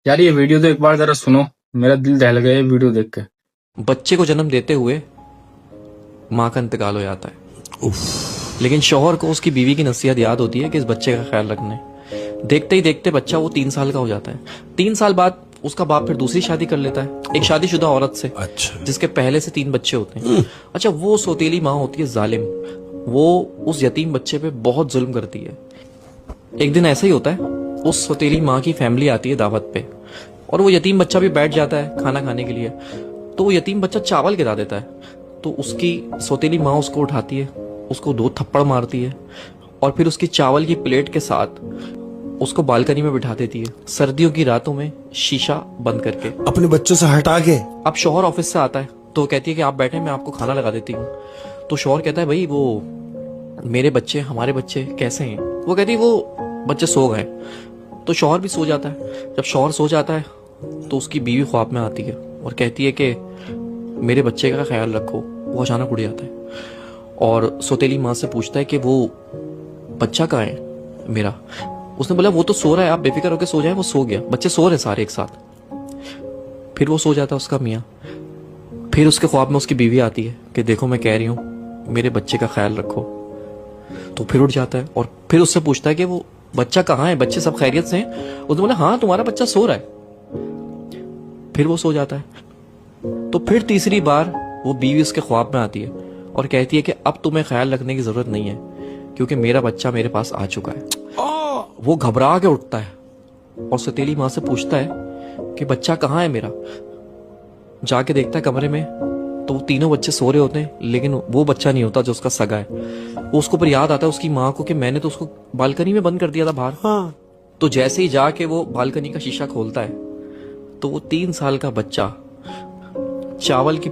यार ये वीडियो तो एक बार जरा सुनो। मेरा दिल दहल गया ये वीडियो देख के। बच्चे को जन्म देते हुए माँ का इंतकाल हो जाता है। लेकिन शौहर को उसकी बीवी की नसीहत याद होती है कि इस बच्चे का ख्याल रखना है। देखते ही देखते बच्चा वो 3 साल का हो जाता है। 3 साल बाद उसका बाप फिर दूसरी शादी कर लेता है एक शादीशुदा औरत से। अच्छा। जिसके पहले से 3 बच्चे होते हैं। अच्छा, वो सौतेली माँ होती है जालिम। वो उस यतीम बच्चे पे बहुत जुल्म करती है। एक दिन ऐसा ही होता है, उस सौतेली माँ की फैमिली आती है दावत पे और वो यतीम बच्चा भी बैठ जाता है खाना खाने के लिए। तो वो यतीम बच्चा चावल गिरा देता है। तो उसकी सौतेली माँ उसको उठाती है, उसको 2 थप्पड़ मारती है और फिर उसकी चावल की प्लेट के साथ उसको बालकनी में बिठा देती है, सर्दियों की रातों में शीशा बंद करके। अपने बच्चों से हटा के। अब शौहर ऑफिस से आता है तो कहती है कि आप बैठे, मैं आपको खाना लगा देती हूँ। तो शौहर कहता है, भाई वो मेरे बच्चे, हमारे बच्चे कैसे हैं? वो कहती है वो बच्चे सो गए। तो शौहर भी सो जाता है। जब शौहर सो जाता है तो उसकी बीवी ख्वाब में आती है और कहती है कि मेरे बच्चे का ख्याल रखो। वो अचानक उड़ जाता है और सौतेली माँ से पूछता है कि वो बच्चा कहाँ है मेरा? उसने बोला वो तो सो रहा है, आप बेफिक्र होकर सो जाए। वो सो गया, बच्चे सो रहे सारे एक साथ। फिर वो सो जाता है उसका मियाँ। फिर उसके ख्वाब में उसकी बीवी आती है कि देखो मैं कह रही हूँ मेरे बच्चे का ख्याल रखो। तो फिर उठ जाता है और फिर उससे पूछता है कि वो बच्चा कहाँ है, बच्चे सब खैरियत से हैं? उसने बोला हाँ, तुम्हारा बच्चा सो रहा है। फिर वो सो जाता है। तो फिर तीसरी बार वो बीवी उसके ख्वाब में आती है और कहती है कि अब तुम्हें ख्याल रखने की जरूरत नहीं है क्योंकि मेरा बच्चा मेरे पास आ चुका है। वो घबरा के उठता है और सौतेली माँ से पूछता है कि बच्चा कहाँ है मेरा? जाके देखता है कमरे में तो वो तीनों बच्चे सो रहे होते हैं, लेकिन वो बच्चा नहीं होता जो उसका सगा है। वो उसको पर याद आता है उसकी माँ को कि मैंने तो उसको बालकनी में बंद कर दिया था बाहर। हाँ। तो जैसे ही जाके वो बालकनी का शीशा खोलता है तो वो 3 साल का बच्चा चावल की